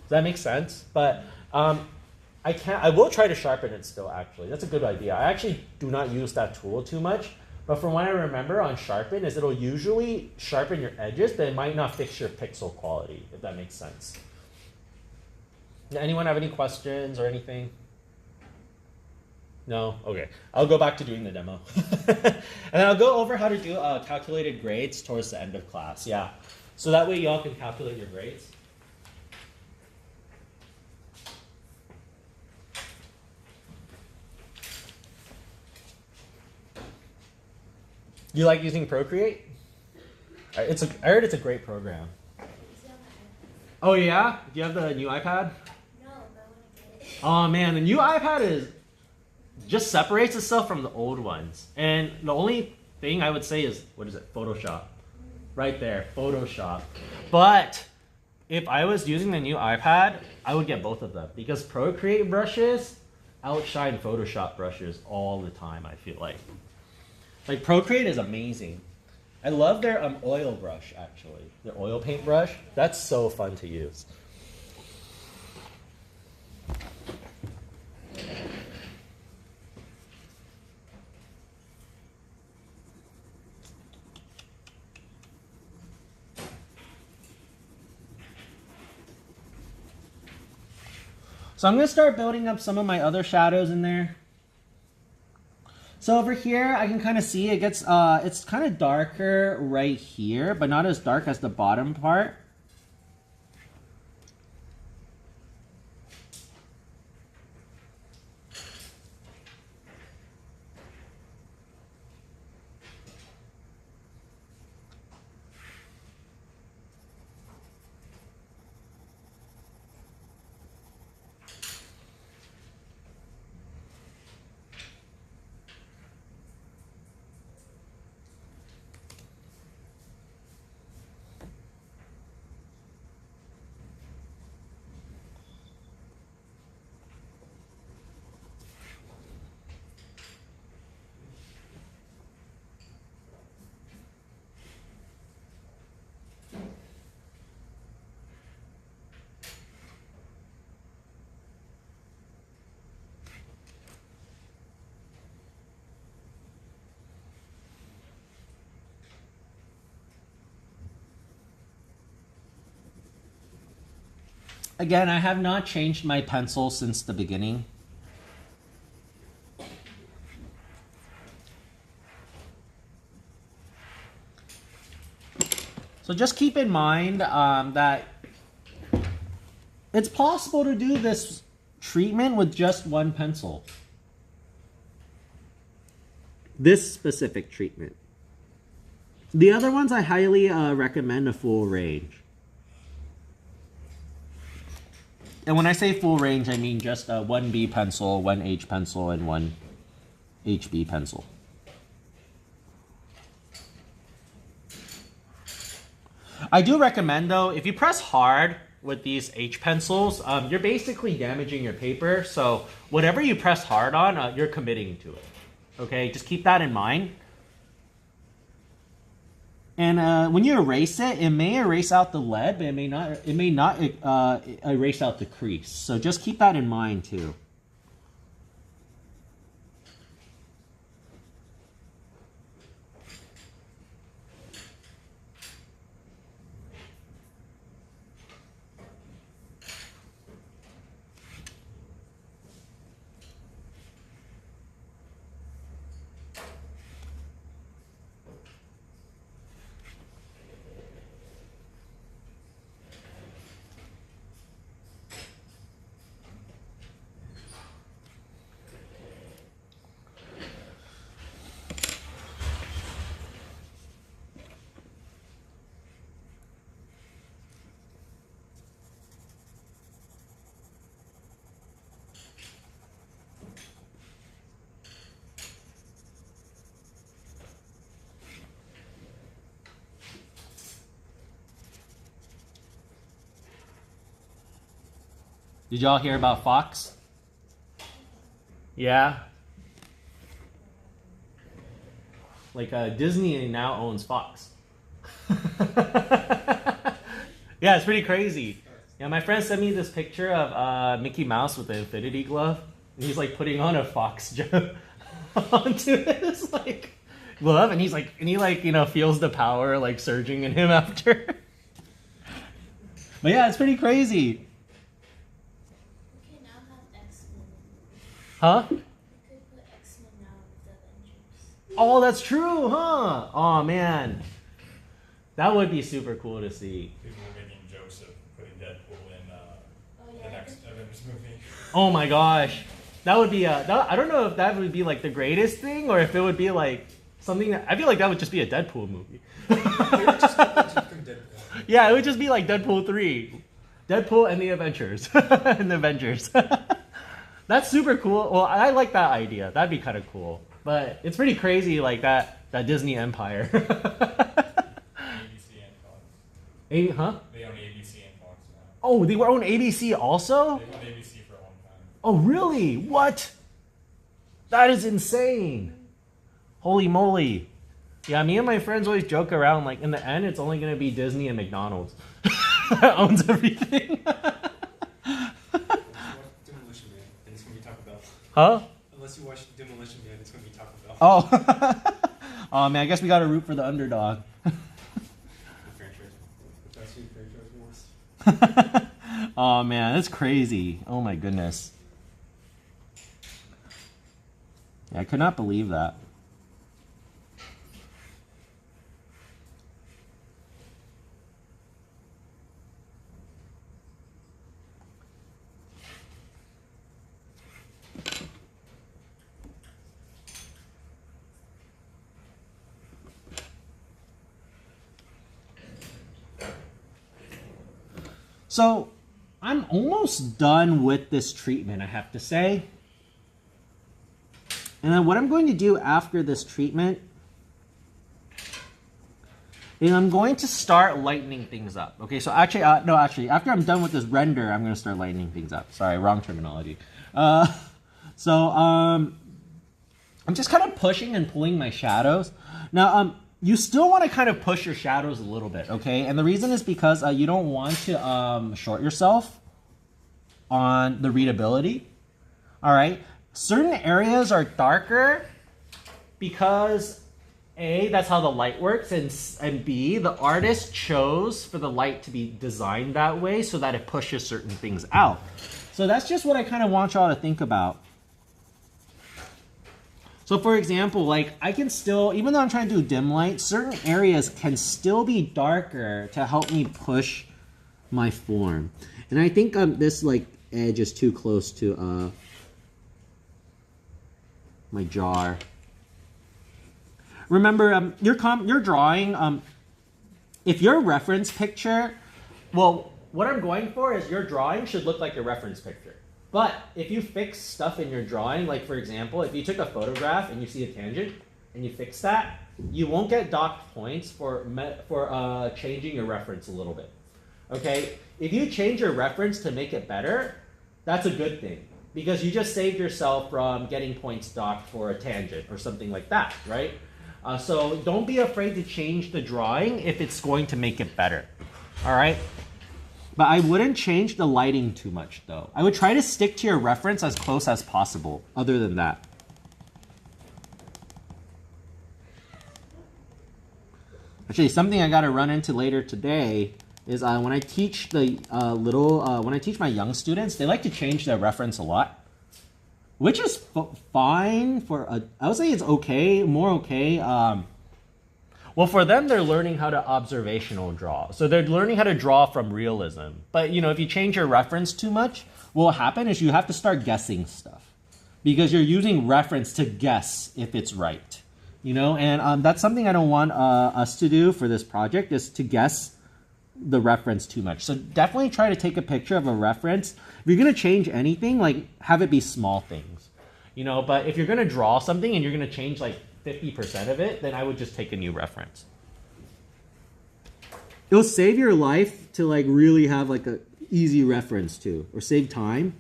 Does that make sense? But I will try to sharpen it still, actually. That's a good idea. I actually do not use that tool too much. But from what I remember on sharpen is it'll usually sharpen your edges, but it might not fix your pixel quality, if that makes sense. Does anyone have any questions or anything? No? Okay. I'll go back to doing the demo. And I'll go over how to do calculated grades towards the end of class. Yeah. So that way y'all can calculate your grades. You like using Procreate? I heard it's a great program. Oh yeah? Do you have the new iPad? No, but I want to get it. Oh man, the new iPad just separates itself from the old ones. And the only thing I would say is, what is it? Photoshop. Right there, Photoshop. But if I was using the new iPad, I would get both of them because Procreate brushes outshine Photoshop brushes all the time, I feel like. Like Procreate is amazing. I love their oil brush, actually. Their oil paint brush. That's so fun to use. So I'm going to start building up some of my other shadows in there. So over here, I can kind of see it gets, it's kind of darker right here, but not as dark as the bottom part. Again, I have not changed my pencil since the beginning. So just keep in mind that it's possible to do this treatment with just one pencil. This specific treatment. The other ones I highly recommend a full range. And when I say full range, I mean just one B pencil, one H pencil, and one HB pencil. I do recommend though, if you press hard with these H pencils, you're basically damaging your paper. So whatever you press hard on, you're committing to it. Okay, just keep that in mind. And when you erase it, it may erase out the lead, but it may not erase out the crease. So just keep that in mind too. Did y'all hear about Fox? Yeah? Like Disney now owns Fox. Yeah, it's pretty crazy. Yeah, my friend sent me this picture of Mickey Mouse with the Infinity Glove. And he's like putting on a Fox joke onto his like glove, and he's like, you know, feels the power like surging in him after. But yeah, it's pretty crazy. Huh? You could put X-Men now with the Avengers. Oh, that's true, huh? Oh, man. That would be super cool to see. People were making jokes of putting Deadpool in the next Avengers movie. Oh my gosh. That would be, I don't know if that would be like the greatest thing or if it would be like something that, I feel like that would just be a Deadpool movie. Yeah, it would just be like Deadpool 3. Deadpool and the Adventures. And the Avengers. That's super cool. Well, I like that idea. That'd be kind of cool. But it's pretty crazy, like that Disney empire. ABC and Fox. Huh? They own ABC and Fox now. Oh, they were on ABC also? They've owned ABC for a long time. Oh, really? What? That is insane. Holy moly. Yeah, me and my friends always joke around, like, in the end, it's only going to be Disney and McDonald's that owns everything. Demolition Man, and it's gonna be Taco Bell. Huh? Unless you watch Demolition Man, it's gonna be Taco Bell. Oh. Oh, man, I guess we got to root for the underdog. The franchise. The best franchise wars. Oh, man, that's crazy. Oh, my goodness. Yeah, I could not believe that. So, I'm almost done with this treatment, I have to say. And then what I'm going to do after this treatment is I'm going to start lightening things up. Okay, so actually, after I'm done with this render, I'm going to start lightening things up. Sorry, wrong terminology. I'm just kind of pushing and pulling my shadows. Now, you still want to kind of push your shadows a little bit, okay? And the reason is because you don't want to short yourself on the readability, all right? Certain areas are darker because A, that's how the light works, and B, the artist chose for the light to be designed that way so that it pushes certain things out. So that's just what I kind of want y'all to think about. So for example, like I can still, even though I'm trying to do dim light, certain areas can still be darker to help me push my form. And I think this like edge is too close to my jar. Remember, your drawing, if your reference picture, well, what I'm going for is your drawing should look like your reference picture. But if you fix stuff in your drawing, like for example, if you took a photograph and you see a tangent and you fix that, you won't get docked points for changing your reference a little bit. Okay? If you change your reference to make it better, that's a good thing because you just saved yourself from getting points docked for a tangent or something like that, right? So don't be afraid to change the drawing if it's going to make it better. All right? But I wouldn't change the lighting too much, though. I would try to stick to your reference as close as possible, other than that. Actually, something I got to run into later today is when I teach the when I teach my young students, they like to change their reference a lot, which is fine for I would say it's okay, more okay. Well, for them, they're learning how to observational draw. So they're learning how to draw from realism. But, you know, if you change your reference too much, what will happen is you have to start guessing stuff. Because you're using reference to guess if it's right. You know, and that's something I don't want us to do for this project, is to guess the reference too much. So definitely try to take a picture of a reference. If you're going to change anything, like, have it be small things. You know, but if you're going to draw something and you're going to change, like, 50% of it, then I would just take a new reference. It'll save your life to like really have like a easy reference to, or save time.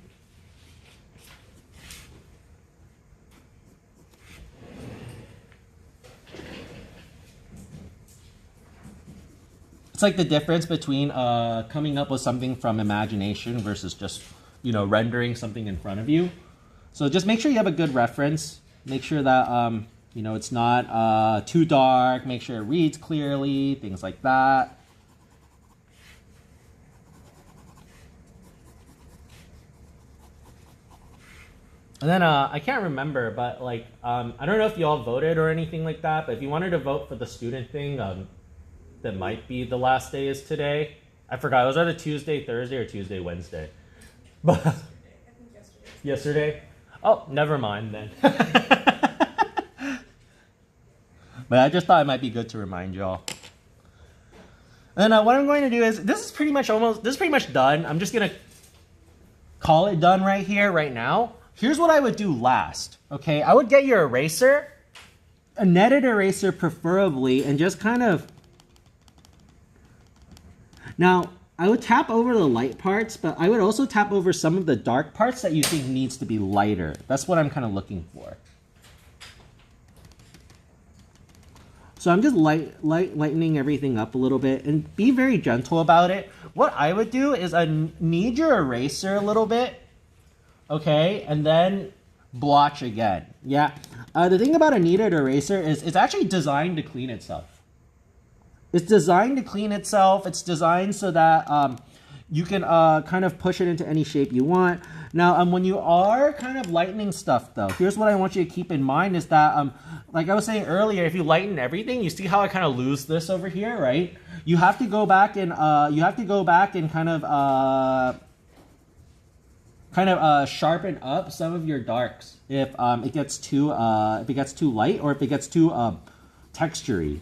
It's like the difference between coming up with something from imagination versus just, you know, rendering something in front of you. So just make sure you have a good reference. Make sure that you know, it's not too dark. Make sure it reads clearly, things like that. And then I can't remember, but like I don't know if you all voted or anything like that. But if you wanted to vote for the student thing, that might be the last day is today. I forgot. It was either Tuesday, Thursday, or Tuesday, Wednesday. But I think yesterday. yesterday. Oh, never mind then. But I just thought it might be good to remind y'all. And what I'm going to do is, this is pretty much done. I'm just going to call it done right here, right now. Here's what I would do last, okay? I would get your eraser, a netted eraser preferably, and just kind of... Now, I would tap over the light parts, but I would also tap over some of the dark parts that you think needs to be lighter. That's what I'm kind of looking for. So I'm just lightening everything up a little bit and be very gentle about it. What I would do is I knead your eraser a little bit, okay, and then blotch again. Yeah, the thing about a kneaded eraser is it's actually designed to clean itself. It's designed to clean itself. It's designed so that you can kind of push it into any shape you want. Now, when you are kind of lightening stuff, though, here's what I want you to keep in mind is that, like I was saying earlier, if you lighten everything, you see how I kind of lose this over here, right? You have to go back and kind of sharpen up some of your darks if it gets too light or if it gets too textury.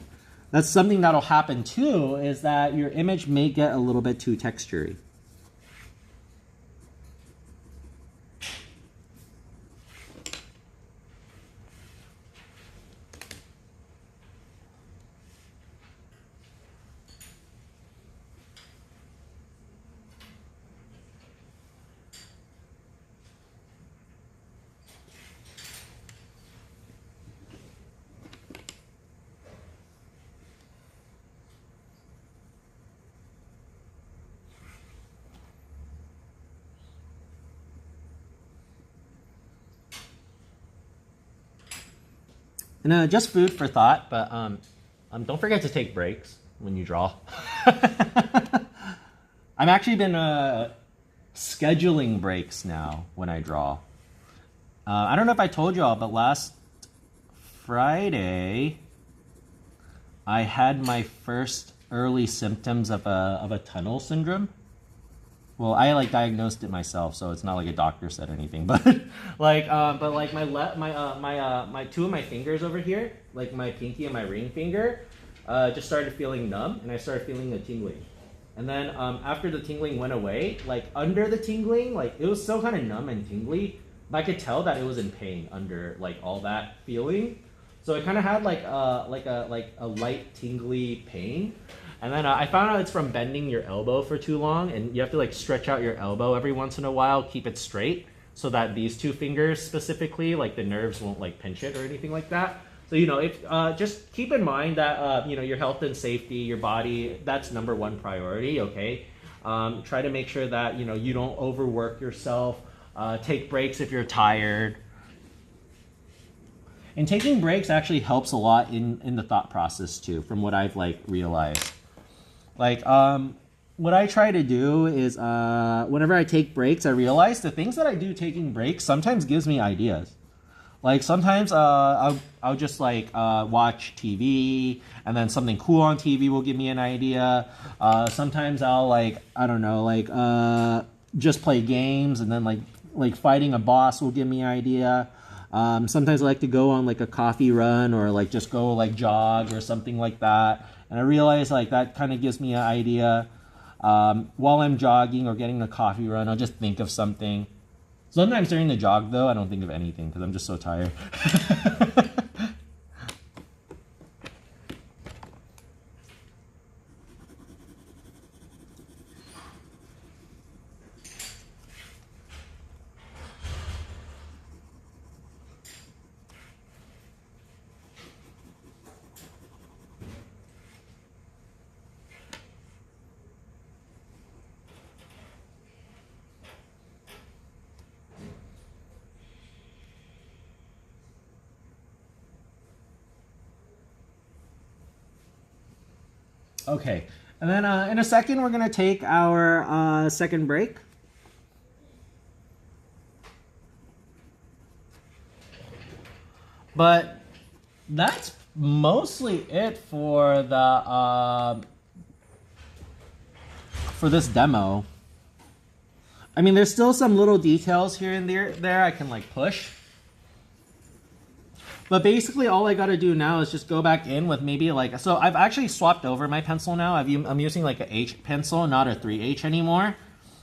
That's something that'll happen too, is that your image may get a little bit too textury. And just food for thought, but don't forget to take breaks when you draw. I've actually been scheduling breaks now when I draw. I don't know if I told you all, but last Friday, I had my first early symptoms of a tunnel syndrome. Well, I like diagnosed it myself, so it's not like a doctor said anything. But like my two of my fingers over here, like my pinky and my ring finger, just started feeling numb, and I started feeling a tingling. And then after the tingling went away, like under the tingling, like it was still kind of numb and tingly, but I could tell that it was in pain under like all that feeling. So it kind of had like a light tingly pain. And then I found out it's from bending your elbow for too long, and you have to like stretch out your elbow every once in a while, keep it straight, so that these two fingers specifically, like the nerves won't like pinch it or anything like that. So, you know, if just keep in mind that, you know, your health and safety, your body, that's number one priority, okay? Try to make sure that, you know, you don't overwork yourself. Take breaks if you're tired. And taking breaks actually helps a lot in the thought process too, from what I've like realized. Like, what I try to do is whenever I take breaks, I realize the things that I do taking breaks sometimes gives me ideas. Like sometimes I'll just like watch TV, and then something cool on TV will give me an idea. Sometimes I'll like, I don't know, like just play games, and then like fighting a boss will give me an idea. Sometimes I like to go on like a coffee run, or like just go like jog or something like that. And I realize like that kind of gives me an idea. While I'm jogging or getting a coffee run, I'll just think of something. Sometimes during the jog though, I don't think of anything because I'm just so tired. Okay, and then in a second we're gonna take our second break. But that's mostly it for the for this demo. I mean, there's still some little details here and there I can like push. But basically all I got to do now is just go back in with maybe like, so I've actually swapped over my pencil now. I'm using like a H pencil, not a 3H anymore,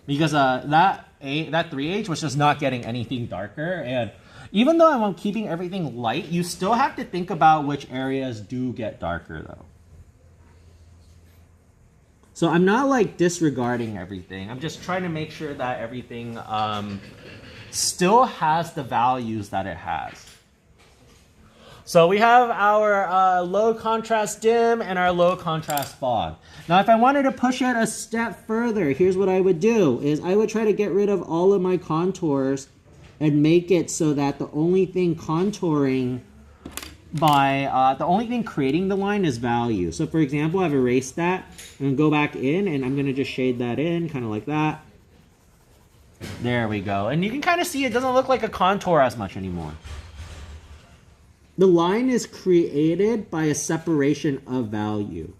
because that 3H was just not getting anything darker. And even though I'm keeping everything light, you still have to think about which areas do get darker though. So I'm not like disregarding everything. I'm just trying to make sure that everything still has the values that it has. So we have our low contrast dim and our low contrast fog. Now if I wanted to push it a step further, here's what I would do, is I would try to get rid of all of my contours and make it so that the only thing contouring by, the only thing creating the line is value. So for example, I've erased that and go back in and I'm gonna just shade that in, kind of like that. There we go. And you can kind of see it doesn't look like a contour as much anymore. The line is created by a separation of value.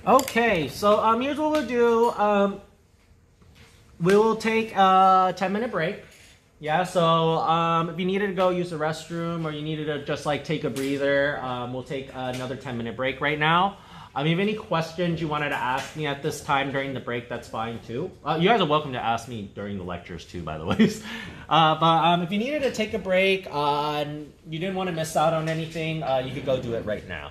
Okay, so here's what we'll do. We will take a 10-minute break. Yeah, so if you needed to go use the restroom or you needed to just like take a breather, we'll take another 10-minute break right now. If you have any questions you wanted to ask me at this time during the break, that's fine too. You guys are welcome to ask me during the lectures too, by the way. But if you needed to take a break and you didn't want to miss out on anything, you could go do it right now.